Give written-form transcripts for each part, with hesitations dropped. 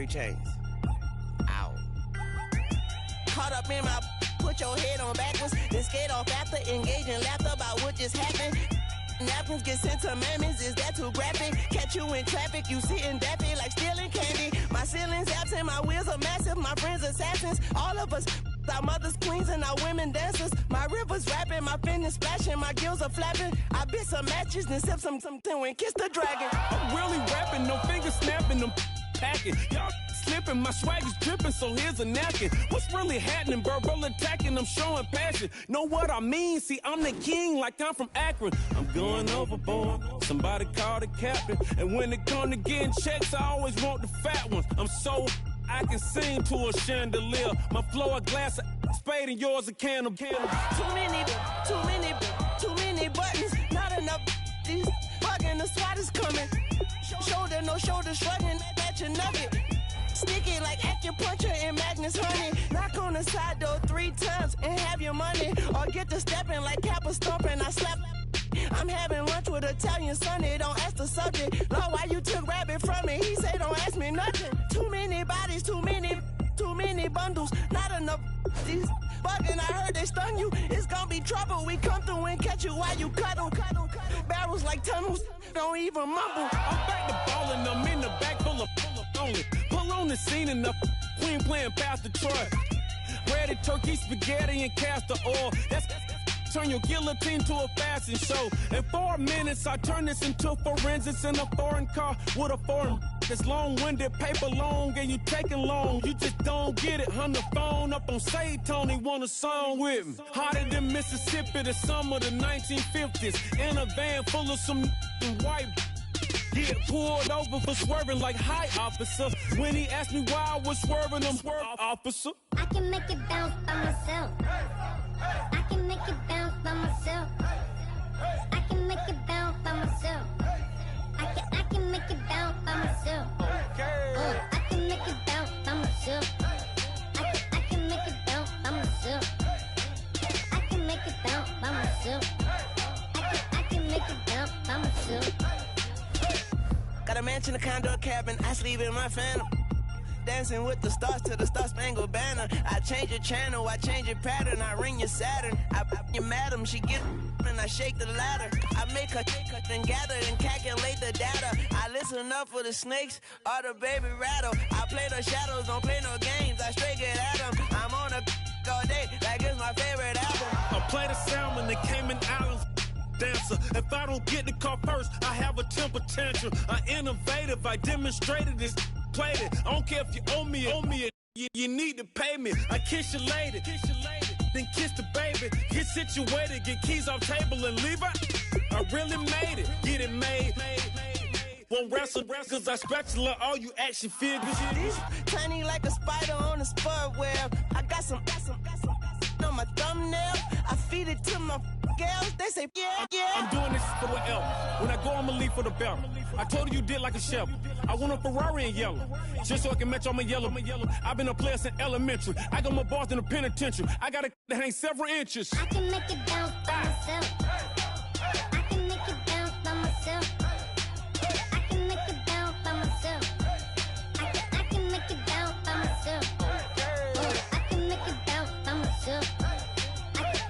3 chains. Ow. Caught up in my, put your head on backwards, then skate off after engaging laughter about what just happened. Napkins get sent to mammies, is that too graphic? Catch you in traffic, you sitting daffy like stealing candy. My ceiling's absent, my wheels are massive, my friends assassins. All of us, our mothers queens and our women dancers. My rivers rapping, my fingers splashing, my gills are flapping. I bit some matches, then sip something and kiss the dragon. I'm really rapping, no fingers snapping, them packing. Y'all slipping, my swag is dripping, so here's a napkin. What's really happening? Verbal attacking, I'm showing passion. Know what I mean? See, I'm the king like I'm from Akron. I'm going overboard, somebody call the captain. And when it come to getting checks, I always want the fat ones. I'm so I can sing to a chandelier. My flow a glass of spade and yours a can of candle. Too many buttons, not enough. These bugging, the SWAT is coming. Shoulder, no shoulder, shrugging at your nugget. Sticky like acupuncture and Magnus honey. Knock on the side door 3 times and have your money. Or get to stepping like Kappa stomping. I slap. I'm having lunch with Italian Sonny. Don't ask the subject. Lord, why you took rabbit from me? He say don't ask me nothing. Too many bodies, too many bundles. Not enough. These bugging, I heard they stun you. It's gonna be trouble. We come through and catch you while you cuddle. Barrels like tunnels. Don't even mumble. I'm back to ballin'. I'm in the back full of only. Pull on the scene and the queen playing Pastor Troy. Ready turkey, spaghetti, and castor oil. That's turn your guillotine to a fashion show. In 4 minutes, I turn this into forensics in a foreign car with a foreign. It's long-winded, paper long, and you taking long. You just don't get it. On the phone up on Say Tony, want a song with me. Hotter than Mississippi, the summer of the 1950s. In a van full of some white. Get pulled over for swerving like hi, officer. When he asked me why I was swerving, I'm swerving, officer. I can make it bounce by myself. I can make it bounce by myself. I can make it bounce by myself. I can make it bounce by myself. I can make it bounce by myself. I can make it bounce by myself. I can make it bounce by myself. I can make it bounce by myself. Got a mansion, a condo, a cabin. I sleep in my phantom. Dancing with the stars to the Star-Spangled Banner. I change your channel, I change your pattern. I ring your Saturn. I your madam, she get and I shake the ladder. I make her then gather and calculate the data. I listen up for the snakes or the baby rattle. I play the shadows, don't play no games. I straight get at them. I'm on a all day like it's my favorite album. I play the salmon, the Cayman Islands. Dancer. If I don't get the car first, I have a temper tantrum. I innovative, I demonstrated this, played it. I don't care if you owe me it. You need to pay me. I kiss your lady, then kiss the baby. Get situated, get keys off table and leave out. I really made it, get it made. Won't wrestle, cause I spatula all you action figures. Tiny like a spider on a spud web. I got some on my thumbnail. I feed it to my girls. They say, yeah. I'm doing this for the L. When I go, I'ma leave for the belt. I told you did like a chef. I want a Ferrari in yellow, just so I can match all my yellow. I've been a player since elementary. I got my bars in the penitentiary. I got to hang several inches. I can make it bounce by myself. I can make it bounce by myself. I can make it bounce by myself. I can make it bounce by myself. I can make it bounce by myself.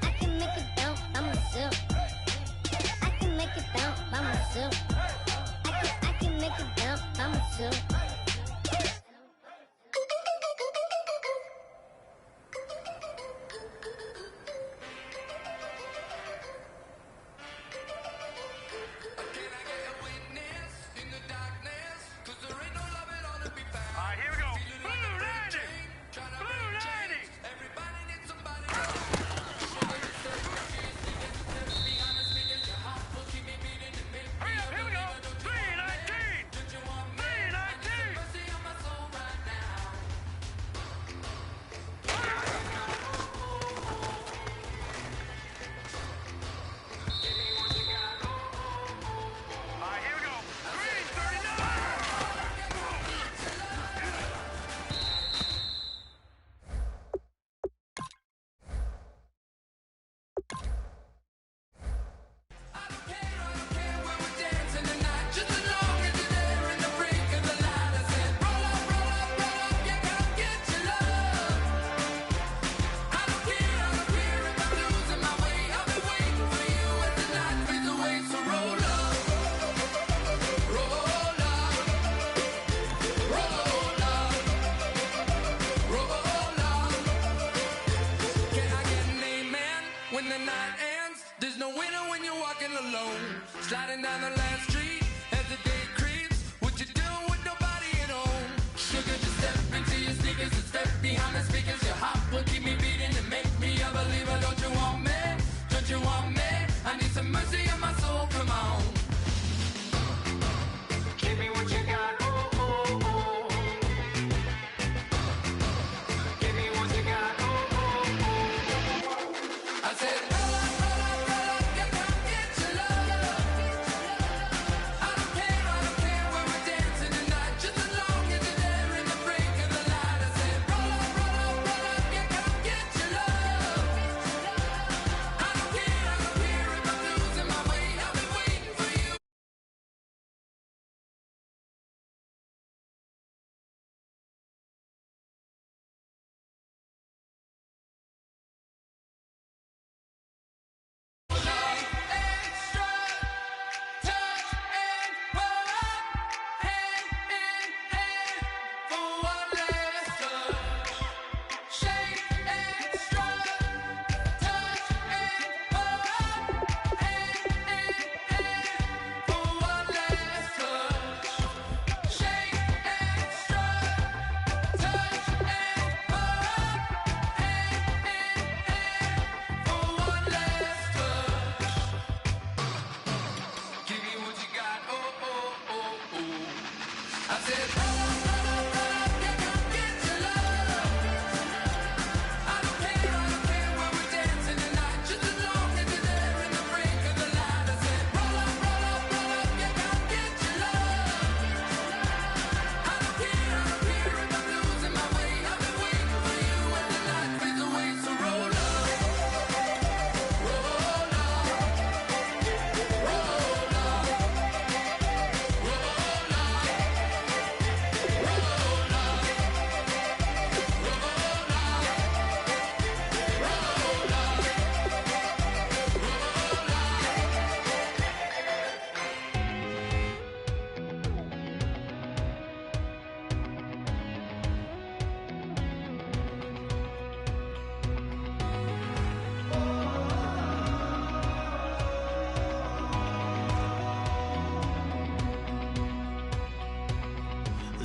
I can make it bounce by myself. I can make it bounce by myself. I can make it bounce by myself. Sliding down the last street as the day creeps. What you doing with nobody at home? Sugar, just step into your sneakers and step behind the speakers. Your heart will keep me beating and make me a believer. Don't you want me? Don't you want me? I need some mercy on my soul, come on. Give me what you got, oh, oh, oh. Give me what you got, oh, oh, oh. I said, roll up, yeah, come get your love. I don't care where we're dancing tonight, just as long as you're there in the break of the light. I said, roll up, yeah, come get your love. I don't care if I'm losing my way, I'll be waiting for you. Extra touch and pull up, hand in hand for one last touch. Shake extra touch and pull up, hand in hand for one last touch. Shake extra touch and pull up, hand in hand for one last touch. Give me what you got, oh, oh, oh, oh. I said, roll up, yeah, come get your love. I don't care where we're dancing tonight, just as long as you're there in the break of the light. I said, roll up, yeah, come get your love. I don't care if I'm losing my way, I've been waiting for you and the night fades away, so roll up, roll up, roll up.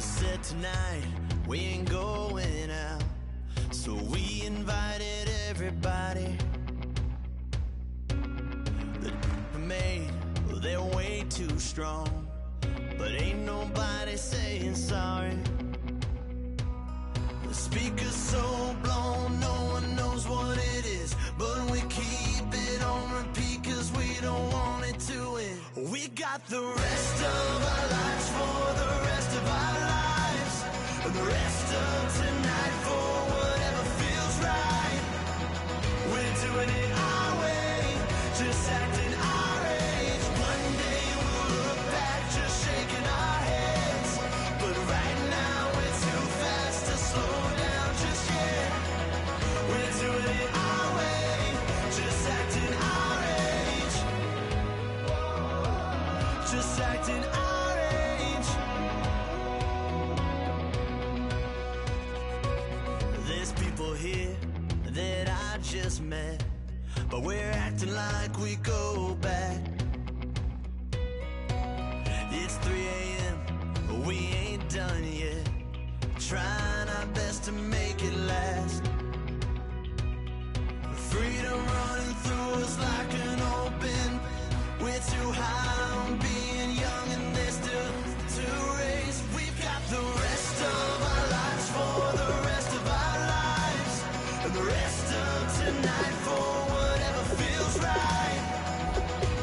Said tonight we ain't going out, so we invited everybody. The made, well, they're way too strong, but ain't nobody saying sorry. The speaker's so blown, no one knows what it is, but we keep it on repeat cause we don't want it to end. We got the rest of our lives for the rest of our lives, and the rest of tonight for whatever feels right. We're doing it our way, just acting our age. One day we'll look back just shaking our heads, but right now we're too fast to slow down just yet. We're doing it our way, just acting our age, just acting our age. There's people here that I just met, but we're acting like we go back. It's 3 a.m., but we ain't done yet, trying our best to make it last. Freedom running through us like an open. We're too high on being young and there's still to race. We've got the rest of our lives for the rest of our lives, and the rest of tonight for whatever feels right.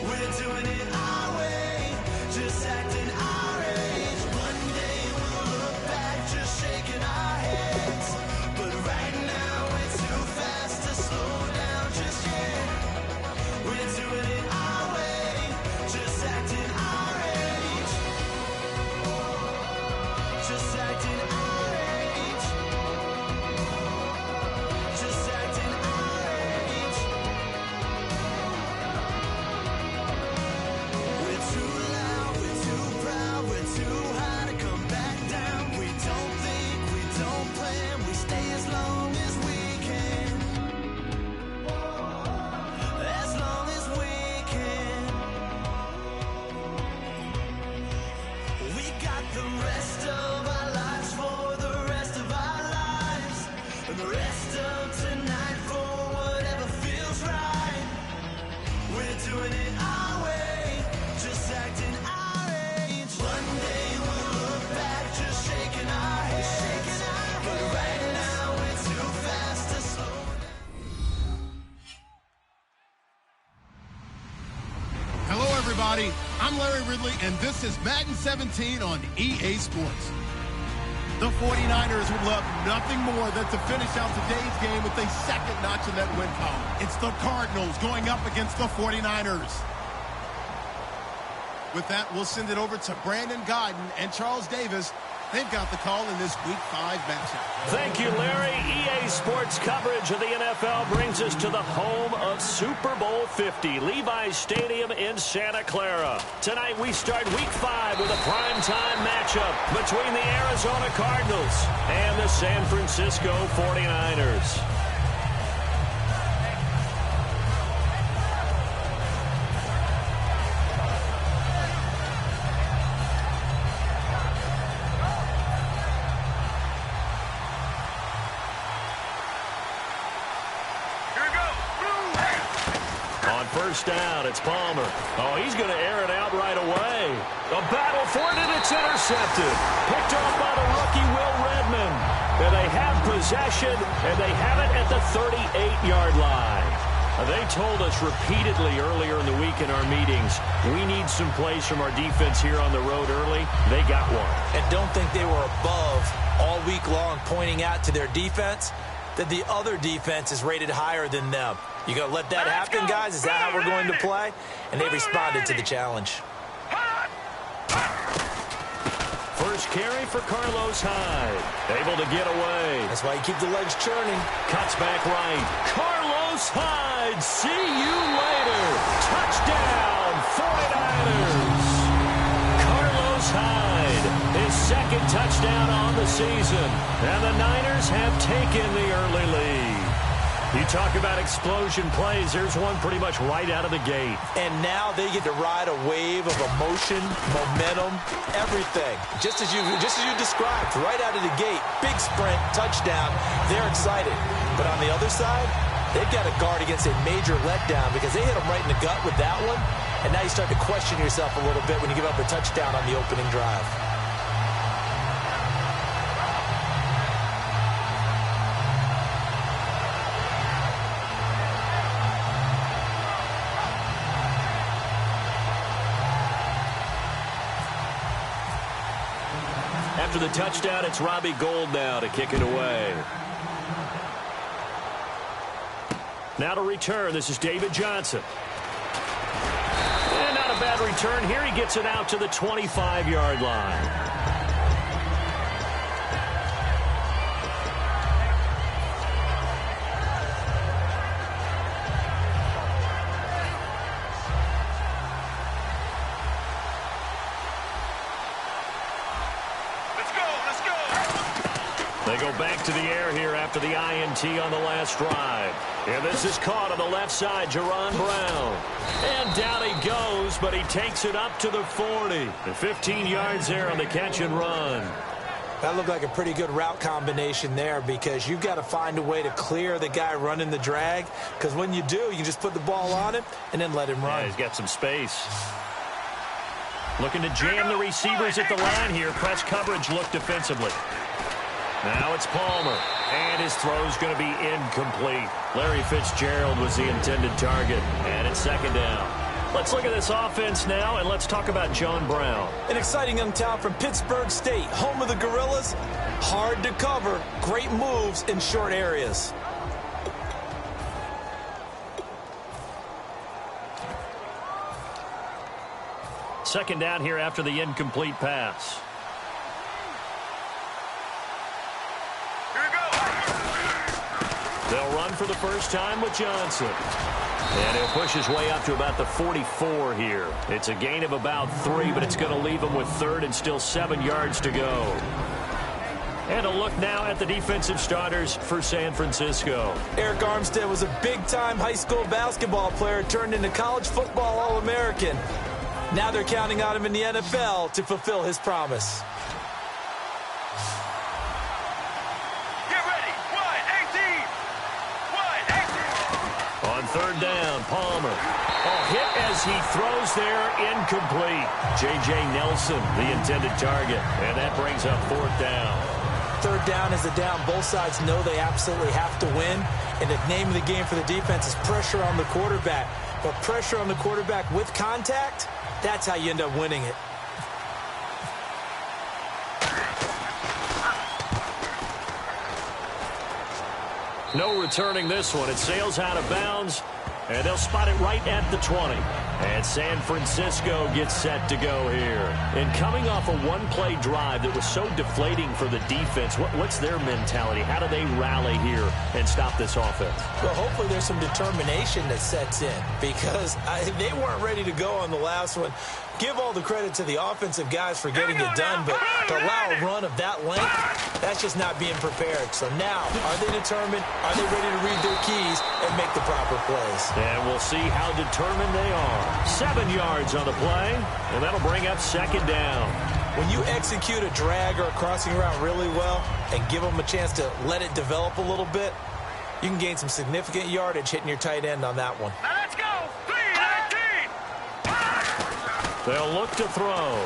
We're doing it our way, just acting our age. One day we'll look back just shaking our heads. everybody. I'm Larry Ridley, and this is Madden 17 on EA Sports. The 49ers would love nothing more than to finish out today's game with a second notch in that win column. It's the Cardinals going up against the 49ers. With that, we'll send it over to Brandon Godden and Charles Davis. They've got the call in this Week 5 matchup. Thank you, Larry. EA Sports coverage of the NFL brings us to the home of Super Bowl 50, Levi's Stadium in Santa Clara. Tonight we start Week 5 with a primetime matchup between the Arizona Cardinals and the San Francisco 49ers. First down, it's Palmer. Oh, he's going to air it out right away. A battle for it, and it's intercepted. Picked off by the rookie Will Redmond. And they have possession, and they have it at the 38-yard line. They told us repeatedly earlier in the week in our meetings, we need some plays from our defense here on the road early. They got one. And don't think they were above all week long pointing out to their defense that the other defense is rated higher than them. You going to let that happen, guys? Is that how we're going to play? And they responded to the challenge. First carry for Carlos Hyde. Able to get away. That's why you keep the legs churning. Cuts back right. Carlos Hyde, see you later. Touchdown, 49ers. Carlos Hyde, his second touchdown on the season. And the Niners have taken the early lead. You talk about explosion plays. There's one pretty much right out of the gate. And now they get to ride a wave of emotion, momentum, everything. Just as you described, right out of the gate. Big sprint, touchdown. They're excited. But on the other side, they've got to guard against a major letdown because they hit them right in the gut with that one. And now you start to question yourself a little bit when you give up a touchdown on the opening drive. After the touchdown, it's Robbie Gould now to kick it away. Now to return, this is David Johnson. And not a bad return here. He gets it out to the 25-yard line. They go back to the air here after the INT on the last drive. And this is caught on the left side, Jerron Brown. And down he goes, but he takes it up to the 40. And 15 yards there on the catch and run. That looked like a pretty good route combination there because you've got to find a way to clear the guy running the drag. Because when you do, you can just put the ball on him and then let him run. Yeah, he's got some space. Looking to jam the receivers at the line here. Press coverage look defensively. Now it's Palmer, and his throw's going to be incomplete. Larry Fitzgerald was the intended target, and it's second down. Let's look at this offense now, and let's talk about John Brown. An exciting young talent from Pittsburgh State, home of the Gorillas. Hard to cover, great moves in short areas. Second down here after the incomplete pass. They'll run for the first time with Johnson. And he'll push his way up to about the 44 here. It's a gain of about 3, but it's going to leave him with third and still 7 yards to go. And a look now at the defensive starters for San Francisco. Eric Armstead was a big-time high school basketball player turned into college football All-American. Now they're counting on him in the NFL to fulfill his promise. Third down, Palmer. Hit as he throws there, incomplete. J.J. Nelson, the intended target, and that brings up fourth down. Third down is the down. Both sides know they absolutely have to win, and the name of the game for the defense is pressure on the quarterback. But pressure on the quarterback with contact, that's how you end up winning it. No returning this one. It sails out of bounds, and they'll spot it right at the 20. And San Francisco gets set to go here. And coming off a one-play drive that was so deflating for the defense, what's their mentality? How do they rally here and stop this offense? Well, hopefully there's some determination that sets in because they weren't ready to go on the last one. Give all the credit to the offensive guys for getting it done, but to allow a run of that length, that's just not being prepared. So now, are they determined? Are they ready to read their keys and make the proper plays? And we'll see how determined they are. 7 yards on the play, and that'll bring up second down. When you execute a drag or a crossing route really well and give them a chance to let it develop a little bit, you can gain some significant yardage hitting your tight end on that one. Now let's go. 3-19. They'll look to throw.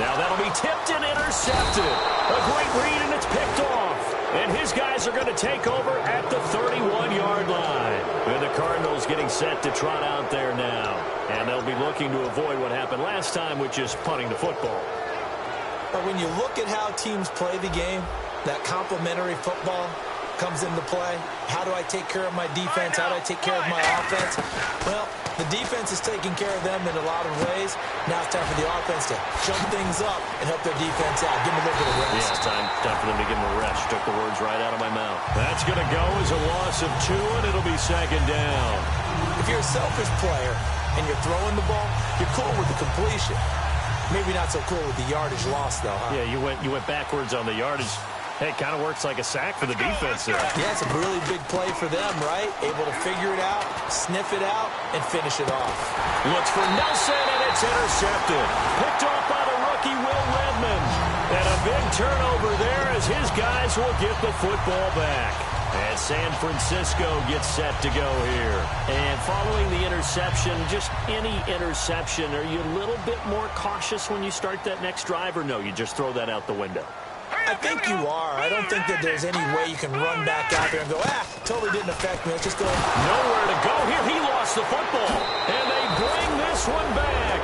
Now that'll be tipped and intercepted. A great read, and it's picked off. And his guys are going to take over at the 31-yard line. And the Cardinals getting set to trot out there now. And they'll be looking to avoid what happened last time, which is punting the football. But when you look at how teams play the game, that complementary football comes into play. How do I take care of my defense? How do I take care of my offense? Well, the defense is taking care of them in a lot of ways. Now it's time for the offense to jump things up and help their defense out. Give them a little bit of rest. Yeah, time for them to give them a rest. Took the words right out of my mouth. That's going to go as a loss of 2, and it'll be second down. If you're a selfish player and you're throwing the ball, you're cool with the completion. Maybe not so cool with the yardage loss, though, huh? Yeah, you went backwards on the yardage. Hey, it kind of works like a sack for the defense there. Yeah, it's a really big play for them, right? Able to figure it out, sniff it out, and finish it off. Looks for Nelson, and it's intercepted. Picked off by the rookie, Will Redmond. And a big turnover there as his guys will get the football back. And San Francisco gets set to go here. And following the interception, just any interception, are you a little bit more cautious when you start that next drive, or no, you just throw that out the window? I think you are. I don't think that there's any way you can run back out there and go, totally didn't affect me. Let's just go. Nowhere to go here. He lost the football. And they bring this one back.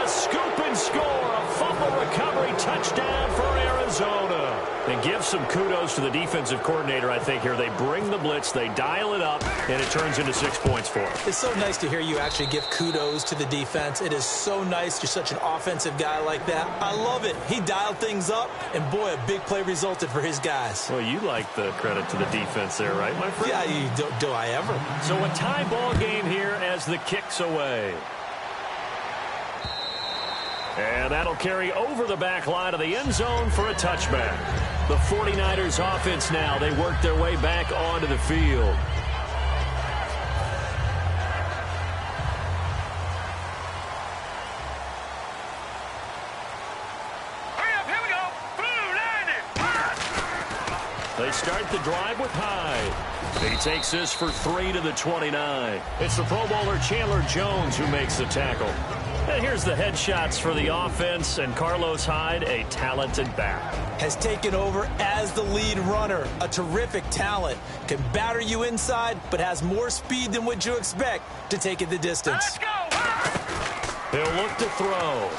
A scoop and score. A fumble recovery touchdown for Arizona. And give some kudos to the defensive coordinator, I think, here. They bring the blitz, they dial it up, and it turns into 6 points for them. It's so nice to hear you actually give kudos to the defense. It is so nice. You're such an offensive guy like that. I love it. He dialed things up, and boy, a big play resulted for his guys. Well, you like the credit to the defense there, right, my friend? Yeah, do I ever? So a tie ball game here as the kick's away. And that'll carry over the back line of the end zone for a touchback. The 49ers offense now, they work their way back onto the field. Hurry up, here we go. Blue 90. They start the drive with Hyde. He takes this for 3 to the 29. It's the Pro Bowler Chandler Jones who makes the tackle. And here's the headshots for the offense, and Carlos Hyde, a talented back. Has taken over as the lead runner. A terrific talent. Can batter you inside, but has more speed than what you expect to take it the distance. Let's go. He'll look to throw.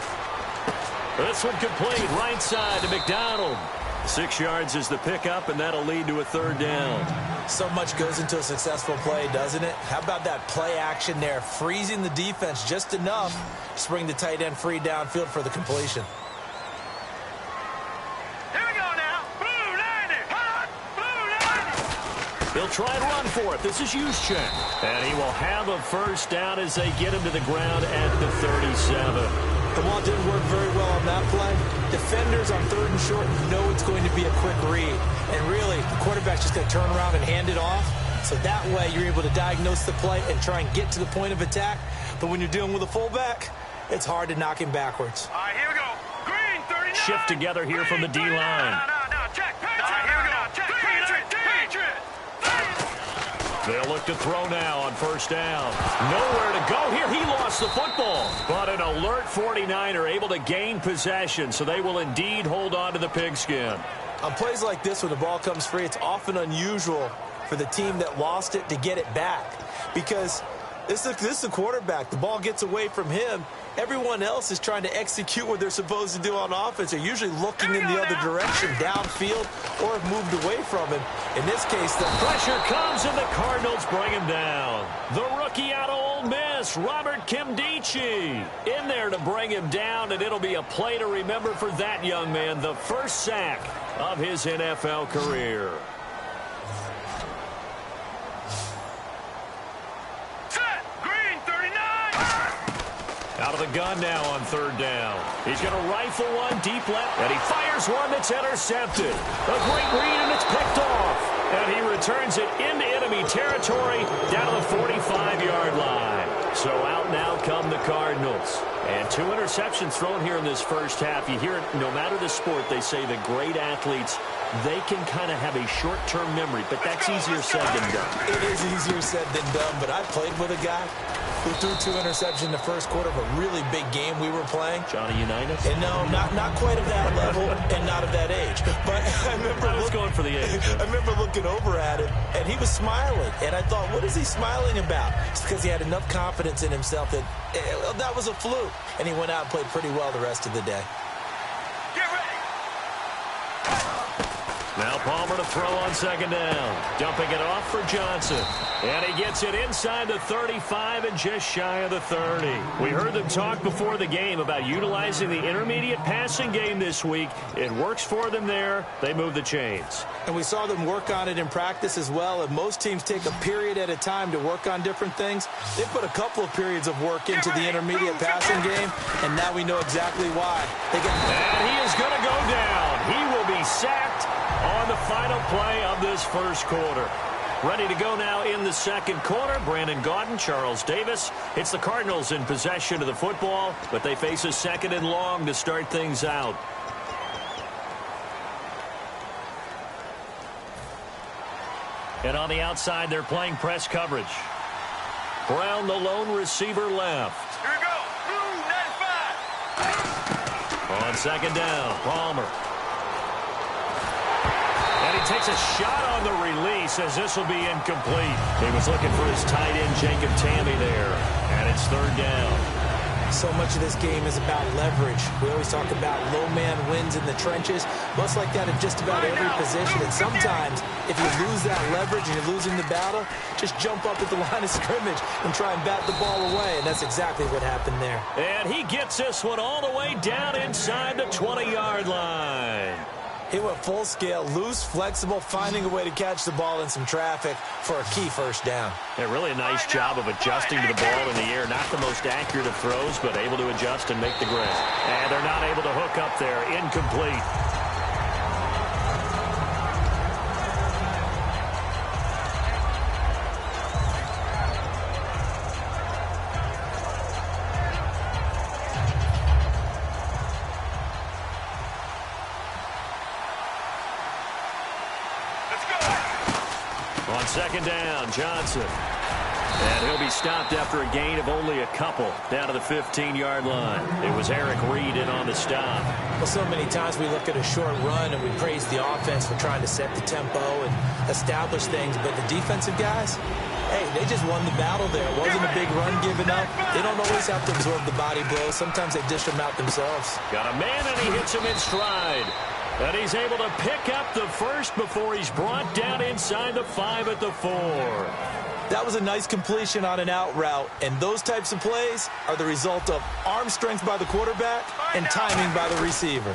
This one complete, right side to McDonald. 6 yards is the pickup, and that'll lead to a third down. So much goes into a successful play, doesn't it? How about that play action there? Freezing the defense just enough to bring the tight end free downfield for the completion. Here we go now. Blue 90. Hot. Blue 90. He'll try and run for it. This is Juszczyk. And he will have a first down as they get him to the ground at the 37. The ball didn't work very well on that play. Defenders on 3rd and short know it's going to be a quick read. And really, the quarterback's just going to turn around and hand it off. So that way, you're able to diagnose the play and try and get to the point of attack. But when you're dealing with a fullback, it's hard to knock him backwards. All right, here we go. Green 39. Shift together here from the D-line. No, check. Patriot. All right, here we go. Check. Patriot. They'll look to throw now on first down. Nowhere to go here. He lost the football. But an alert 49er able to gain possession, so they will indeed hold on to the pigskin. On plays like this, when the ball comes free, it's often unusual for the team that lost it to get it back. Because this is a quarterback. The ball gets away from him. Everyone else is trying to execute what they're supposed to do on offense. They're usually looking in the other direction, downfield, or have moved away from him. In this case, the pressure comes, and the Cardinals bring him down. The rookie out of Ole Miss, Robert Kimdichie, in there to bring him down, and it'll be a play to remember for that young man, the first sack of his NFL career. Out of the gun now on third down. He's going to rifle one deep left, and he fires one that's intercepted. A great read, and it's picked off. And he returns it into enemy territory down to the 45-yard line. So out now come the Cardinals. And 2 interceptions thrown here in this first half. You hear it, no matter the sport, they say the great athletes, they can kind of have a short-term memory, but that's easier said than done. It is easier said than done, but I played with a guy who threw 2 interceptions in the first quarter of a really big game we were playing. Johnny Unitas? And no, not quite of that level and not of that age. But I remember going for the age. I remember looking over at him, and he was smiling. And I thought, what is he smiling about? It's because he had enough confidence in himself that that was a fluke. And he went out and played pretty well the rest of the day. Get ready. Now Palmer to throw on second down. Dumping it off for Johnson. And he gets it inside the 35 and just shy of the 30. We heard them talk before the game about utilizing the intermediate passing game this week. It works for them there. They move the chains. And we saw them work on it in practice as well. And most teams take a period at a time to work on different things. They put a couple of periods of work into the intermediate passing game, and now we know exactly why. And he is going to go down. He will be sacked on the final play of this first quarter. Ready to go now in the second quarter. Brandon Gaudin, Charles Davis. It's the Cardinals in possession of the football, but they face a second and long to start things out. And on the outside, they're playing press coverage. Brown, the lone receiver, left. Here we go. Blue 95. On second down, Palmer. And he takes a shot on the release as this will be incomplete. He was looking for his tight end, Jacob Tammy, there. And it's third down. So much of this game is about leverage. We always talk about low man wins in the trenches. Much like that in just about every position. And sometimes, if you lose that leverage and you're losing the battle, just jump up at the line of scrimmage and try and bat the ball away. And that's exactly what happened there. And he gets this one all the way down inside the 20-yard line. He went full scale, loose, flexible, finding a way to catch the ball in some traffic for a key first down. Yeah, really a nice job of adjusting to the ball in the air. Not the most accurate of throws, but able to adjust and make the grab. And they're not able to hook up there. Incomplete. Second down, Johnson. And he'll be stopped after a gain of only a couple down to the 15-yard line. It was Eric Reed in on the stop. Well, so many times we look at a short run and we praise the offense for trying to set the tempo and establish things. But the defensive guys, hey, they just won the battle there. It wasn't a big run given up. They don't always have to absorb the body blows. Sometimes they dish them out themselves. Got a man, and he hits him in stride. And he's able to pick up the first before he's brought down inside the 5 at the 4. That was a nice completion on an out route, and those types of plays are the result of arm strength by the quarterback and timing by the receiver.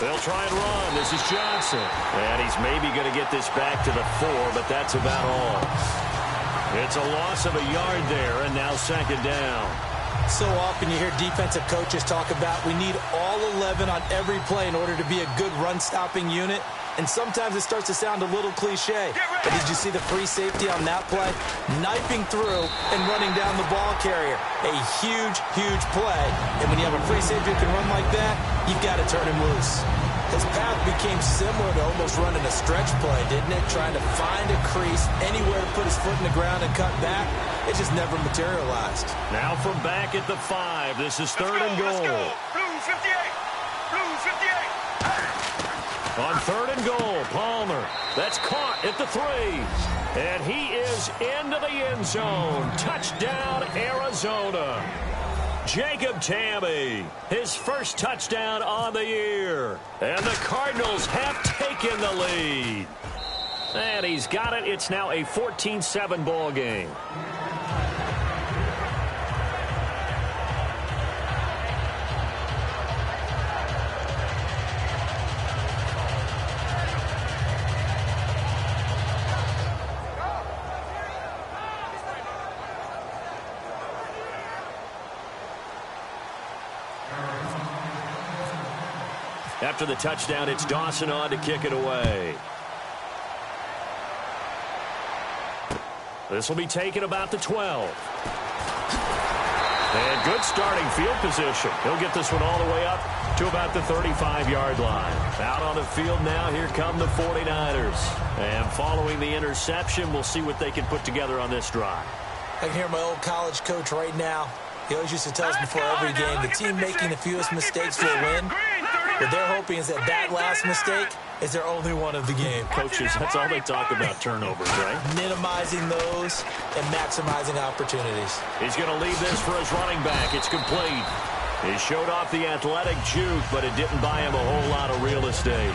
They'll try and run. This is Johnson. And he's maybe going to get this back to the 4, but that's about all. It's a loss of a yard there, and now second down. So often you hear defensive coaches talk about we need all 11 on every play in order to be a good run-stopping unit. And sometimes it starts to sound a little cliche. But did you see the free safety on that play? Knifing through and running down the ball carrier. A huge, huge play. And when you have a free safety who can run like that, you've got to turn him loose. His path became similar to almost running a stretch play, didn't it? Trying to find a crease, anywhere to put his foot in the ground and cut back. It just never materialized. Now from back at the 5, this is third and goal. Let's go. Blue 58. Blue 58. On third and goal. Palmer. That's caught at the 3. And he is into the end zone. Touchdown, Arizona. Jacob Tamme, his first touchdown on the year. And the Cardinals have taken the lead. And he's got it. It's now a 14-7 ball game. After the touchdown, it's Dawson on to kick it away. This will be taken about the 12. And good starting field position. He'll get this one all the way up to about the 35-yard line. Out on the field now, here come the 49ers. And following the interception, we'll see what they can put together on this drive. I can hear my old college coach right now. He always used to tell us before every game, the team making the fewest mistakes will win. What they're hoping is that last mistake is their only one of the game. Coaches, that's all they talk about, turnovers, right? Minimizing those and maximizing opportunities. He's going to leave this for his running back. It's complete. He showed off the athletic juke, but it didn't buy him a whole lot of real estate.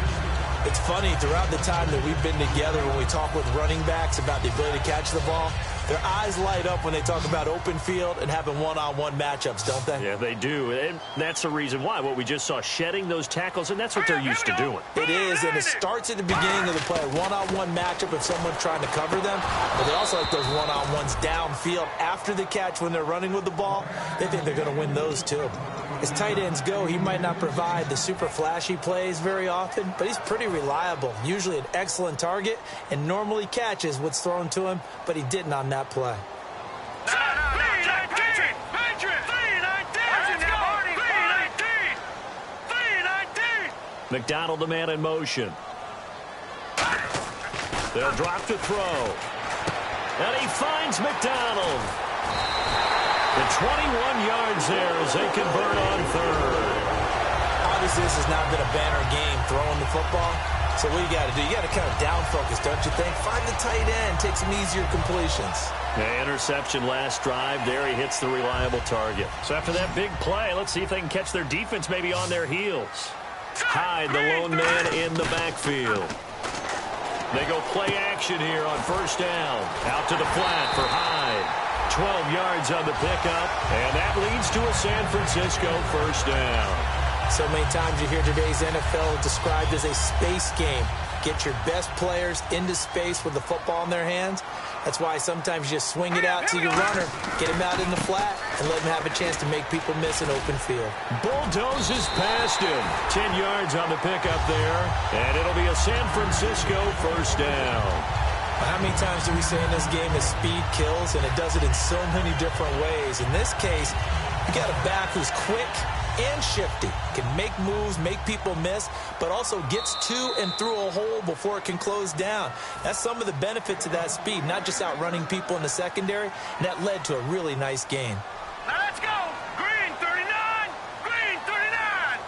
It's funny, throughout the time that we've been together, when we talk with running backs about the ability to catch the ball, their eyes light up when they talk about open field and having one-on-one matchups, don't they? Yeah, they do. And that's the reason why. What we just saw, shedding those tackles, and that's what they're used to doing. It is, and it starts at the beginning of the play. One-on-one matchup if someone's trying to cover them. But they also like those one-on-ones downfield after the catch when they're running with the ball. They think they're going to win those, too. As tight ends go, he might not provide the super flashy plays very often, but he's pretty reliable. Usually an excellent target, and normally catches what's thrown to him, but he didn't on that play. McDonald, the man in motion. They'll drop to throw. And he finds McDonald. The 21 yards there as they convert on third. Obviously, this has not been a banner game throwing the football. So what you got to do, you got to kind of down focus, don't you think? Find the tight end, take some easier completions. The interception last drive. There he hits the reliable target. So after that big play, let's see if they can catch their defense maybe on their heels. Hyde, the lone man in the backfield. They go play action here on first down. Out to the flat for Hyde. 12 yards on the pickup, and that leads to a San Francisco first down. So many times you hear today's NFL described as a space game. Get your best players into space with the football in their hands. That's why sometimes you just swing it out to your runner, get him out in the flat, and let him have a chance to make people miss an open field. Bulldozes past him. 10 yards on the pickup there, and it'll be a San Francisco first down. How many times do we say in this game that speed kills, and it does it in so many different ways? In this case, you got a back who's quick and shifty, can make moves, make people miss, but also gets to and through a hole before it can close down. That's some of the benefits of that speed, not just outrunning people in the secondary, and that led to a really nice gain. Now let's go. Green 39. Green 39.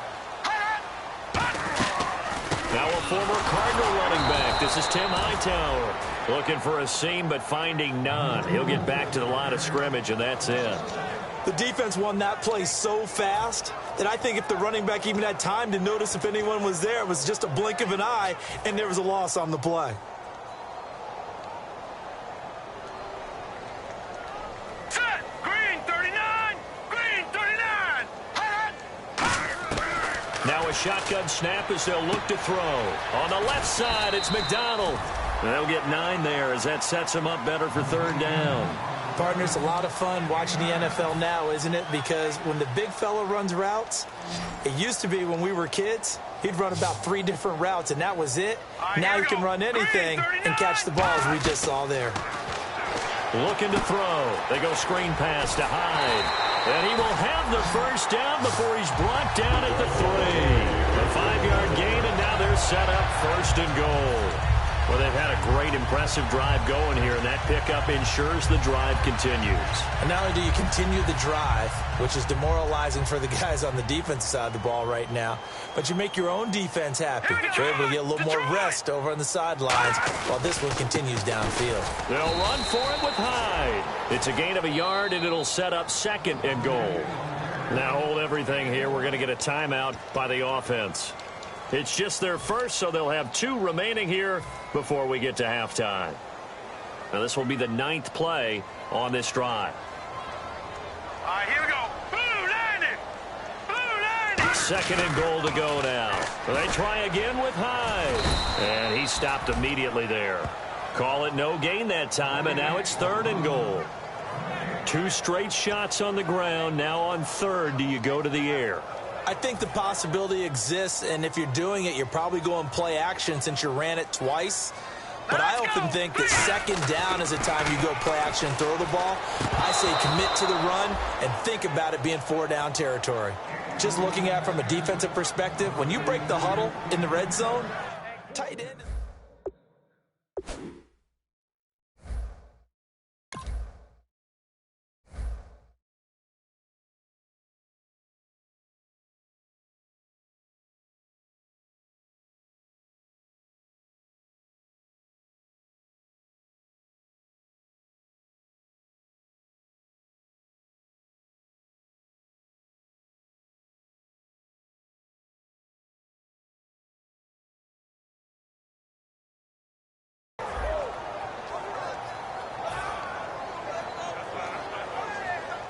Now a former Cardinal running back. This is Tim Hightower. Looking for a seam, but finding none. He'll get back to the line of scrimmage, and that's it. The defense won that play so fast that I think if the running back even had time to notice if anyone was there, it was just a blink of an eye, and there was a loss on the play. Set. Green 39. Green 39. Now a shotgun snap as they'll look to throw. On the left side, it's McDonald. They'll get 9 there as that sets him up better for third down. Partners, a lot of fun watching the NFL now, isn't it? Because when the big fella runs routes, it used to be when we were kids, he'd run about 3 different routes, and that was it. Now he can run anything and catch the ball, as we just saw there. Looking to throw. They go screen pass to Hyde. And he will have the first down before he's brought down at the 3. A 5-yard gain, and now they're set up first and goal. Well, they've they've had a great, impressive drive going here, and that pickup ensures the drive continues. And not only do you continue the drive, which is demoralizing for the guys on the defensive side of the ball right now, but you make your own defense happy. You're able to get a little more rest over on the sidelines while this one continues downfield. They'll run for it with Hyde. It's a gain of a yard, and it'll set up 2nd and goal. Now hold everything here. We're going to get a timeout by the offense. It's just their first, so they'll have 2 remaining here before we get to halftime. Now this will be the 9th play on this drive. All right, here we go. Blue line it. Blue line it. 2nd and goal to go now. They try again with Hyde. And he stopped immediately there. Call it no gain that time, and now it's 3rd and goal. 2 straight shots on the ground. Now on 3rd, do you go to the air? I think the possibility exists, and if you're doing it, you're probably going play action since you ran it twice. But I often think that 2nd down is the time you go play action and throw the ball. I say commit to the run and think about it being 4-down territory. Just looking at it from a defensive perspective, when you break the huddle in the red zone, tight end.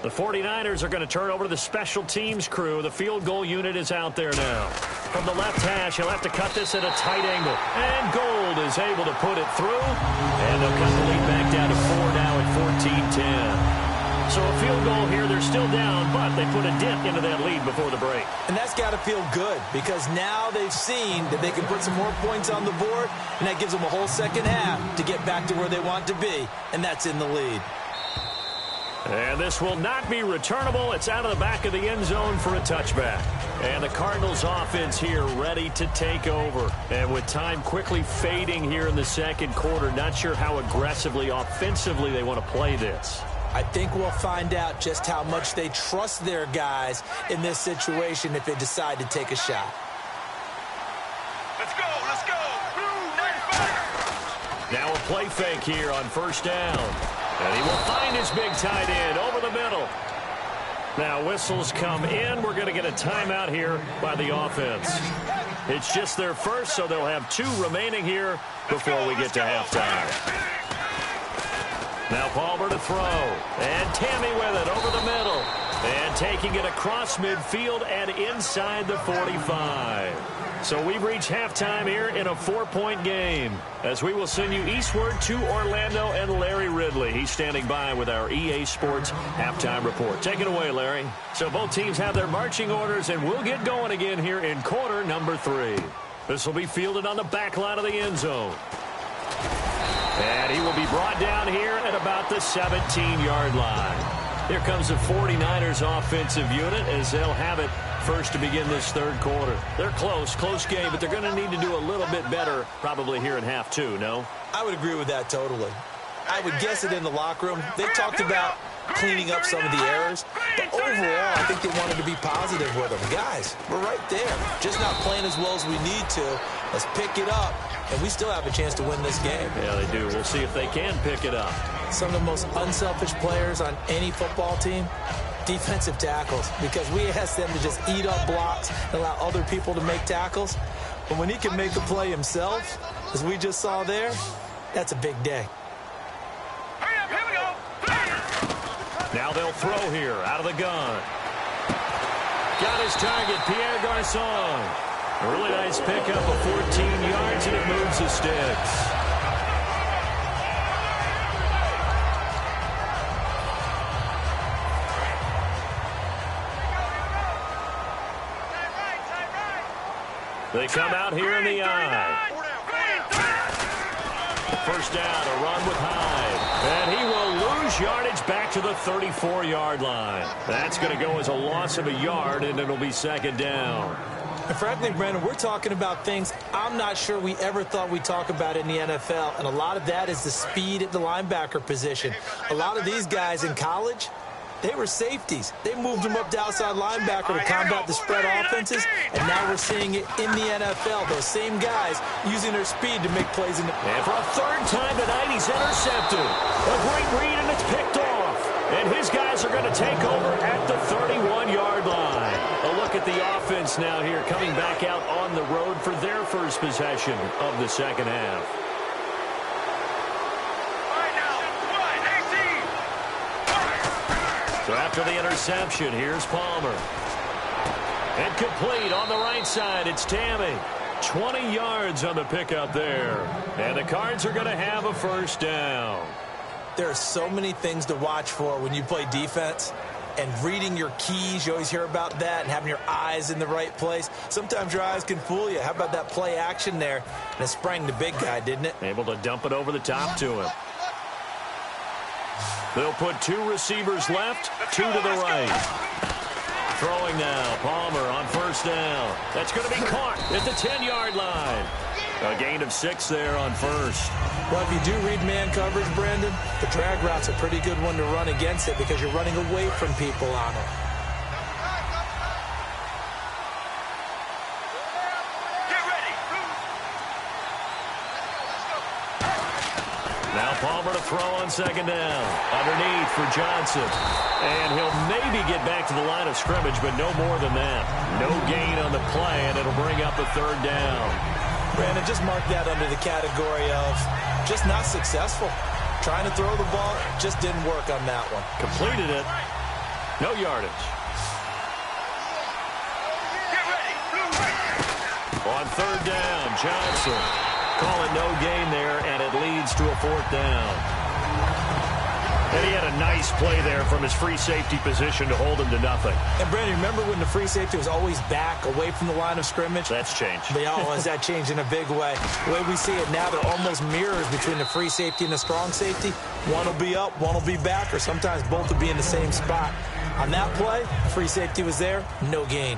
The 49ers are going to turn over to the special teams crew. The field goal unit is out there now. From the left hash, he'll have to cut this at a tight angle. And Gold is able to put it through. And they'll cut the lead back down to 4 now at 14-10. So a field goal here. They're still down, but they put a dip into that lead before the break. And that's got to feel good because now they've seen that they can put some more points on the board, and that gives them a whole second half to get back to where they want to be, and that's in the lead. And this will not be returnable. It's out of the back of the end zone for a touchback. And the Cardinals offense here ready to take over. And with time quickly fading here in the 2nd quarter, not sure how aggressively, offensively they want to play this. I think we'll find out just how much they trust their guys in this situation if they decide to take a shot. Let's go. Let's go. Blue 95. Now a play fake here on 1st down. And he will find his big tight end over the middle. Now whistles come in. We're going to get a timeout here by the offense. It's just their first, so they'll have 2 remaining here before we get to halftime. Now Palmer to throw. And Tammy with it over the middle. And taking it across midfield and inside the 45. So we've reached halftime here in a 4-point game as we will send you eastward to Orlando and Larry Ridley. He's standing by with our EA Sports halftime report. Take it away, Larry. So both teams have their marching orders, and we'll get going again here in quarter number 3. This will be fielded on the back line of the end zone. And he will be brought down here at about the 17-yard line. Here comes the 49ers offensive unit as they'll have it first to begin this 3rd quarter. They're close game, but they're going to need to do a little bit better probably here in half 2, no? I would agree with that totally. I would guess it in the locker room. They talked about cleaning up some of the errors, but overall, I think they wanted to be positive with them. Guys, we're right there. Just not playing as well as we need to. Let's pick it up, and we still have a chance to win this game. Yeah, they do. We'll see if they can pick it up. Some of the most unselfish players on any football team, defensive tackles, because we ask them to just eat up blocks and allow other people to make tackles. But when he can make a play himself, as we just saw there, that's a big day. Here we go. Now they'll throw here out of the gun. Got his target, Pierre Garçon. A really nice pickup of 14 yards, and it moves the sticks. They come out here in the eye. First down, a run with Hyde. And he will lose yardage back to the 34-yard line. That's going to go as a loss of a yard, and it'll be 2nd down. And frankly, Brandon, we're talking about things I'm not sure we ever thought we'd talk about in the NFL, and a lot of that is the speed at the linebacker position. A lot of these guys in college, they were safeties. They moved them up to outside linebacker to combat the spread offenses, and now we're seeing it in the NFL. Those same guys using their speed to make plays in the... And for a third time tonight, he's intercepted. A great read, and it's picked off. And his guys are going to take over at the 31-yard line. A look at the offense now here, coming back out on the road for their first possession of the second half. So after the interception, here's Palmer. And complete on the right side, it's Tammy. 20 yards on the pickup there. And the Cards are going to have a first down. There are so many things to watch for when you play defense. And reading your keys, you always hear about that, and having your eyes in the right place. Sometimes your eyes can fool you. How about that play action there? And it sprang the big guy, didn't it? Able to dump it over the top to him. They'll put two receivers left, two to the right. Throwing now, Palmer on first down. That's going to be caught at the 10-yard line. A gain of 6 there on first. Well, if you do read man coverage, Brandon, the drag route's a pretty good one to run against it because you're running away from people on it. Now Palmer to throw on second down. Underneath for Johnson. And he'll maybe get back to the line of scrimmage, but no more than that. No gain on the play, and it'll bring up a third down. Brandon, just mark that under the category of just not successful. Trying to throw the ball, just didn't work on that one. Completed it. No yardage. On third down, Johnson. Call it no gain there, and it leads to a fourth down. And he had a nice play there from his free safety position to hold him to nothing. And, Brandon, remember when the free safety was always back, away from the line of scrimmage? That's changed. Has that changed in a big way? The way we see it now, they're almost mirrors between the free safety and the strong safety. One will be up, one will be back, or sometimes both will be in the same spot. On that play, free safety was there, no gain.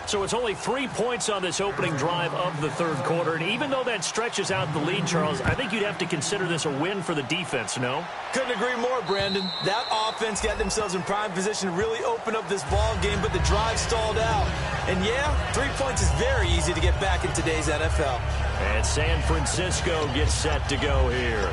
So it's only 3 points on this opening drive of the third quarter. And even though that stretches out the lead, Charles, I think you'd have to consider this a win for the defense, no? Couldn't agree more, Brandon. That offense got themselves in prime position to really open up this ball game, but the drive stalled out. And, yeah, 3 points is very easy to get back in today's NFL. And San Francisco gets set to go here.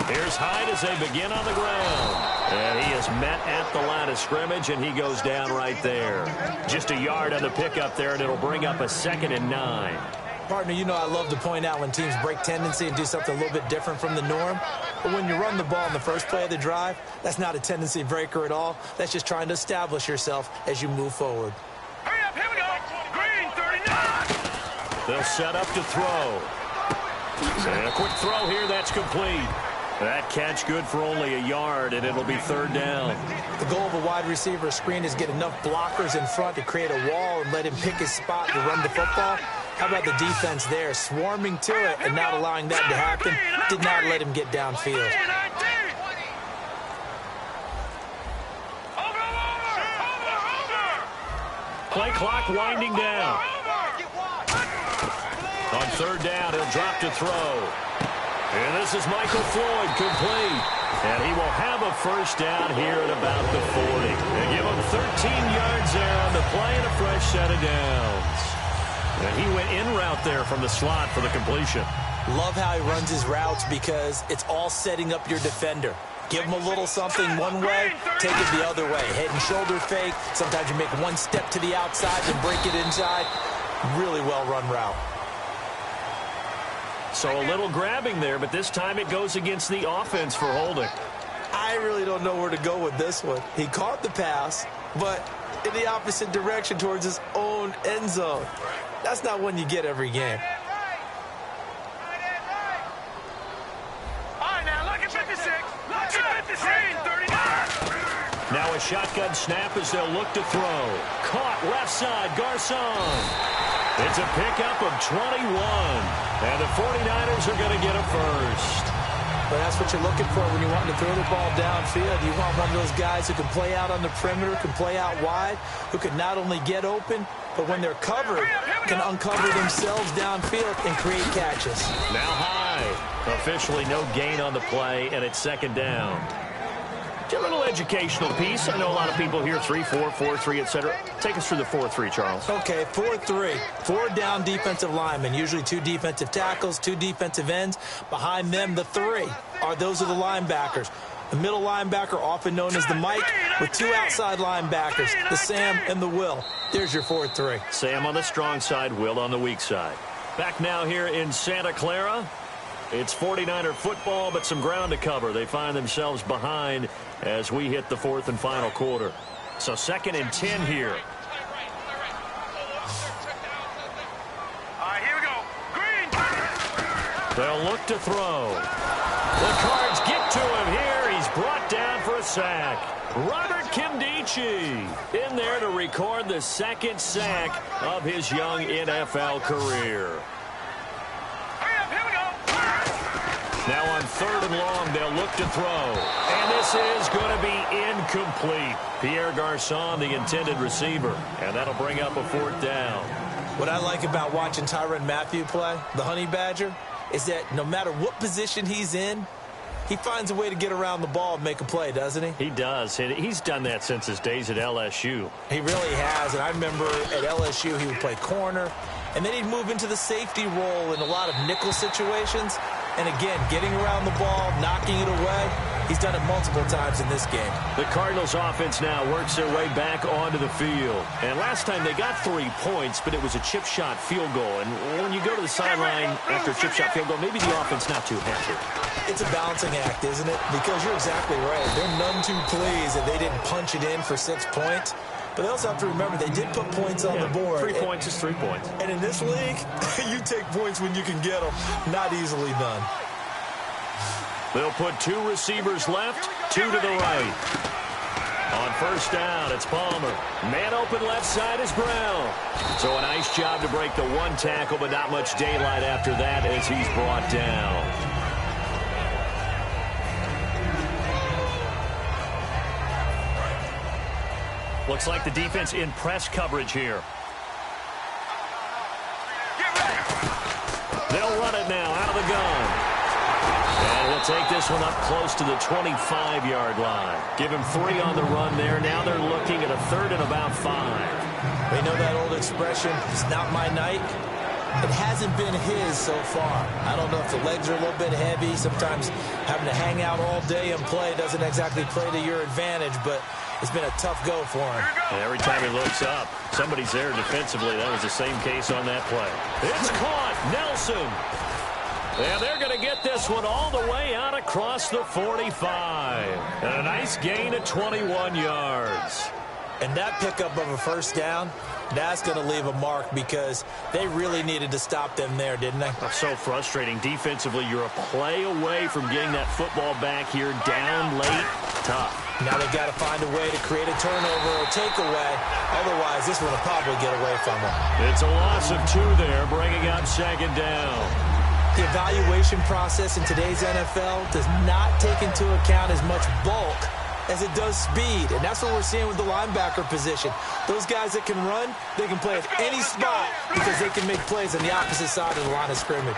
Here's Hyde as they begin on the ground. And he is met at the line of scrimmage, and he goes down right there. Just a yard on the pickup there, and it'll bring up a 2nd and 9. Partner, you know I love to point out when teams break tendency and do something a little bit different from the norm. But when you run the ball in the first play of the drive, that's not a tendency breaker at all. That's just trying to establish yourself as you move forward. Hurry up, here we go. Green 39. They'll set up to throw. And a quick throw here, that's complete. That catch good for only a yard, and it'll be third down. The goal of a wide receiver screen is get enough blockers in front to create a wall and let him pick his spot to run the football. How about the defense there, swarming to it and not allowing that to happen? Did not let him get downfield. Play clock winding down. On third down, he'll drop to throw. And this is Michael Floyd, complete. And he will have a first down here at about the 40. They give him 13 yards there on the play and a fresh set of downs. And he went in route there from the slot for the completion. Love how he runs his routes because it's all setting up your defender. Give him a little something one way, take it the other way. Head and shoulder fake. Sometimes you make one step to the outside and break it inside. Really well run route. So a little grabbing there, but this time it goes against the offense for holding. I really don't know where to go with this one. He caught the pass, but in the opposite direction towards his own end zone. That's not one you get every game. All right, now look at 56. Look at 56. 39. Now a shotgun snap as they'll look to throw. Caught left side, Garcon. It's a pickup of 21. And the 49ers are going to get a first. Well, that's what you're looking for when you want to throw the ball downfield. You want one of those guys who can play out on the perimeter, can play out wide, who can not only get open, but when they're covered, can uncover themselves downfield and create catches. Now high. Officially no gain on the play, and it's second down. A little educational piece. I know a lot of people here 3-4, 4-3, etc. Take us through the 4-3, Charles. Okay, 4-3. 4 down defensive linemen, usually 2 defensive tackles, 2 defensive ends. Behind them, the 3 those are the linebackers. The middle linebacker, often known as the Mike, with 2 outside linebackers, the Sam and the Will. There's your 4-3. Sam on the strong side, Will on the weak side. Back now here in Santa Clara. It's 49er football, but some ground to cover. They find themselves behind as we hit the 4th and final quarter. So 2nd and 10 here. All right, here we go. Green. They'll look to throw. The Cards get to him here. He's brought down for a sack. Robert Kimdichie in there to record the 2nd sack of his young NFL career. Now on 3rd and long, they'll look to throw. And this is going to be incomplete. Pierre Garcon, the intended receiver. And that'll bring up a 4th down. What I like about watching Tyrann Mathieu play, the Honey Badger, is that no matter what position he's in, he finds a way to get around the ball and make a play, doesn't he? He does. He's done that since his days at LSU. He really has. And I remember at LSU, he would play corner. And then he'd move into the safety role in a lot of nickel situations. And again, getting around the ball, knocking it away. He's done it multiple times in this game. The Cardinals offense now works their way back onto the field. And last time they got 3 points, but it was a chip shot field goal. And when you go to the sideline after a chip shot field goal, maybe the offense not too happy. It's a balancing act, isn't it? Because you're exactly right. They're none too pleased that they didn't punch it in for 6 points. But they also have to remember they did put points on the board. 3 points is 3 points. And in this league, you take points when you can get them. Not easily done. They'll put 2 receivers left, 2 to the right. On 1st down, it's Palmer. Man open left side is Brown. So a nice job to break the 1 tackle, but not much daylight after that as he's brought down. Looks like the defense in press coverage here. They'll run it now out of the gun. And we'll take this one up close to the 25-yard line. Give him 3 on the run there. Now they're looking at a 3rd and about 5. We know that old expression, it's not my night. It hasn't been his so far. I don't know if the legs are a little bit heavy. Sometimes having to hang out all day and play doesn't exactly play to your advantage, but it's been a tough go for him. And every time he looks up, somebody's there defensively. That was the same case on that play. It's caught. Nelson. And they're going to get this one all the way out across the 45. And a nice gain of 21 yards. And that pickup of a 1st down, that's going to leave a mark because they really needed to stop them there, didn't they? So frustrating. Defensively, you're a play away from getting that football back here down late. Tough. Now they've got to find a way to create a turnover or takeaway. Otherwise, this one will probably get away from them. It's a loss of 2 there, bringing up 2nd down. The evaluation process in today's NFL does not take into account as much bulk as it does speed. And that's what we're seeing with the linebacker position. Those guys that can run, they can play at any spot because they can make plays on the opposite side of the line of scrimmage.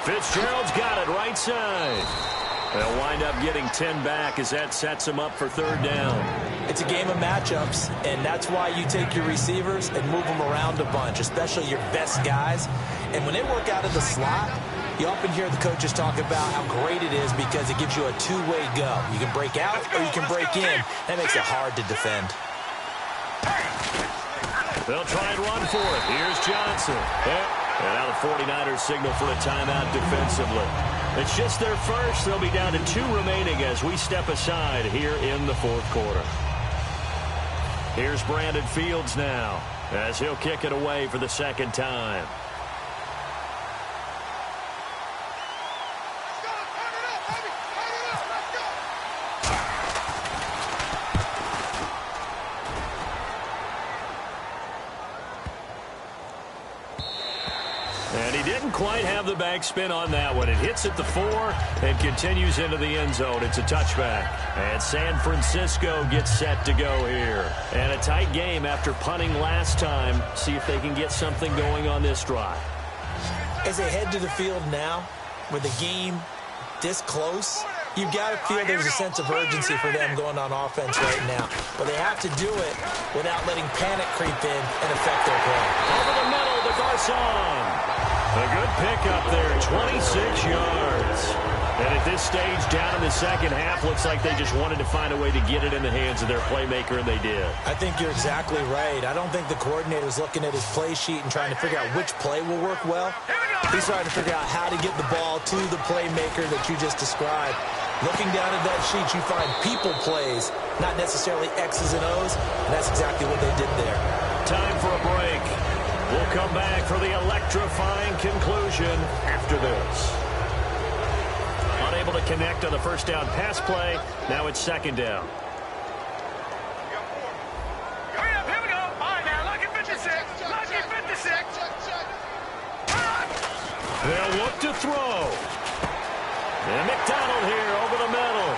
Fitzgerald's got it right side. They'll wind up getting 10 back as that sets them up for 3rd down. It's a game of matchups, and that's why you take your receivers and move them around a bunch, especially your best guys. And when they work out of the slot, you often hear the coaches talk about how great it is because it gives you a 2-way go. You can break out or you can break in. That makes it hard to defend. They'll try and run for it. Here's Johnson. And now the 49ers signal for a timeout defensively. It's just their first. They'll be down to 2 remaining as we step aside here in the 4th quarter. Here's Brandon Fields now as he'll kick it away for the 2nd time. Didn't quite have the backspin on that one. It hits at the 4 and continues into the end zone. It's a touchback. And San Francisco gets set to go here. And a tight game after punting last time. See if they can get something going on this drive. As they head to the field now, with the game this close, you've got to feel there's a sense of urgency for them going on offense right now. But they have to do it without letting panic creep in and affect their play. Over the middle to Garcon. A good pickup there, 26 yards. And at this stage, down in the second half, looks like they just wanted to find a way to get it in the hands of their playmaker, and they did. I think you're exactly right. I don't think the coordinator's looking at his play sheet and trying to figure out which play will work well. He's trying to figure out how to get the ball to the playmaker that you just described. Looking down at that sheet, you find people plays, not necessarily X's and O's, and that's exactly what they did there. Time for a break. We'll come back for the electrifying conclusion after this. Unable to connect on the first down pass play. Now it's second down. Hurry up, here we go. All right, now, lucky 56. Lucky 56. They'll look to throw. And McDonald here over the middle.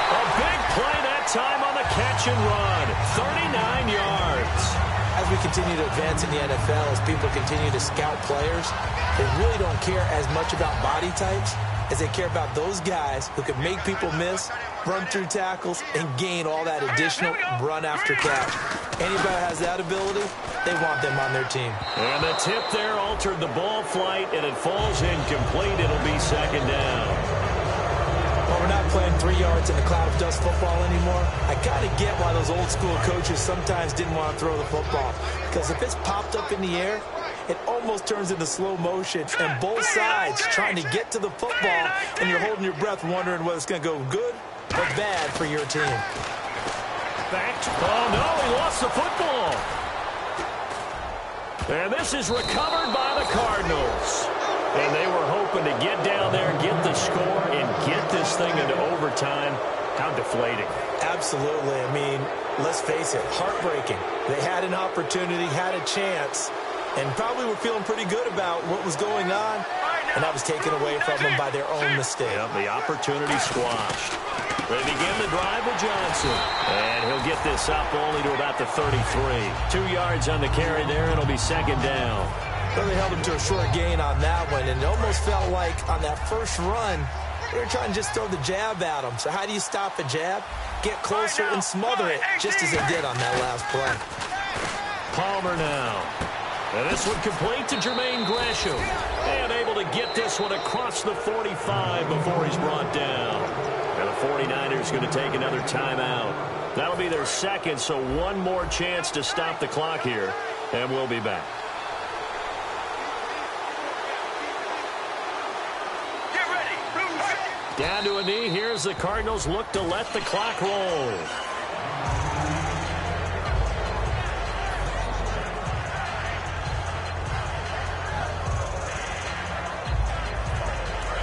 A big play that time on the catch and run. 39 yards. As we continue to advance in the NFL, as people continue to scout players, they really don't care as much about body types as they care about those guys who can make people miss, run through tackles, and gain all that additional run after catch. Anybody who has that ability, they want them on their team. And the tip there altered the ball flight, and it falls incomplete. It'll be second down. Well, we're not playing 3 yards in a cloud of dust football anymore. I kind of get why those old school coaches sometimes didn't want to throw the football. Because if it's popped up in the air, it almost turns into slow motion. And both sides trying to get to the football, and you're holding your breath wondering whether it's going to go good or bad for your team. Oh, no, he lost the football. And this is recovered by the Cardinals. And they were hoping to get down there, get the score, and get this thing into overtime. How deflating. Absolutely. I mean, let's face it, heartbreaking. They had an opportunity, had a chance, and probably were feeling pretty good about what was going on, and that was taken away from them by their own mistake. Yep, the opportunity squashed. They begin the drive with Johnson. And he'll get this up only to about the 33. 2 yards on the carry there, and it'll be second down. Well, they held him to a short gain on that one, and it almost felt like on that first run, they were trying to just throw the jab at him. So how do you stop a jab? Get closer and smother it, just as they did on that last play. Palmer now. And this one complete to Jermaine Gresham. And able to get this one across the 45 before he's brought down. And the 49ers going to take another timeout. That'll be their second, so one more chance to stop the clock here. And we'll be back. Down to a knee. Here's the Cardinals look to let the clock roll.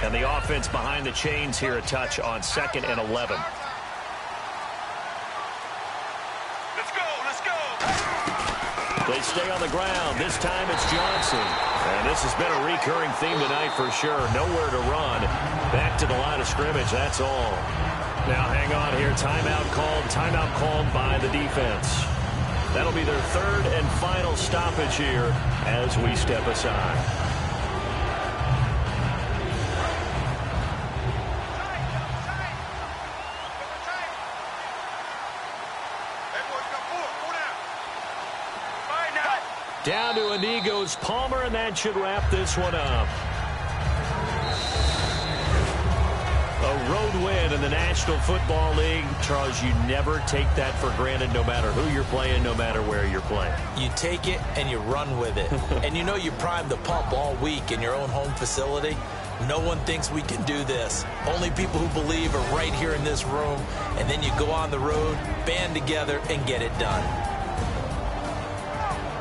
And the offense behind the chains here a touch on 2nd and 11. Let's go, let's go. They stay on the ground. This time it's Johnson. And this has been a recurring theme tonight for sure. Nowhere to run. Back to the line of scrimmage, that's all. Now hang on here. Timeout called by the defense. That'll be their third and final stoppage here as we step aside. Down to a knee goes Palmer, and that should wrap this one up. A road win in the National Football League. Charles, you never take that for granted no matter who you're playing, no matter where you're playing. You take it and you run with it. And you know you primed the pump all week in your own home facility. No one thinks we can do this. Only people who believe are right here in this room. And then you go on the road, band together, and get it done.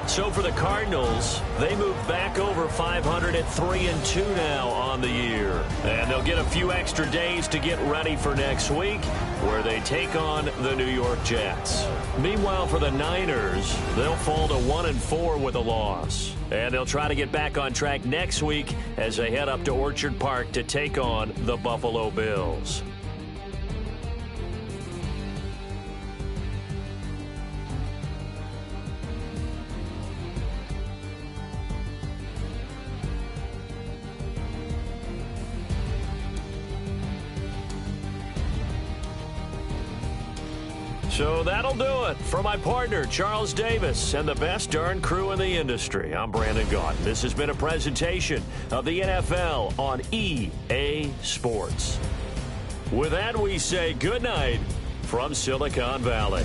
So for the Cardinals, they move back over 500 at 3-2 now on the year. And they'll get a few extra days to get ready for next week, where they take on the New York Jets. Meanwhile, for the Niners, they'll fall to 1-4 with a loss. And they'll try to get back on track next week as they head up to Orchard Park to take on the Buffalo Bills. So that'll do it. For my partner, Charles Davis, and the best darn crew in the industry, I'm Brandon Gaudin. This has been a presentation of the NFL on EA Sports. With that, we say good night from Silicon Valley.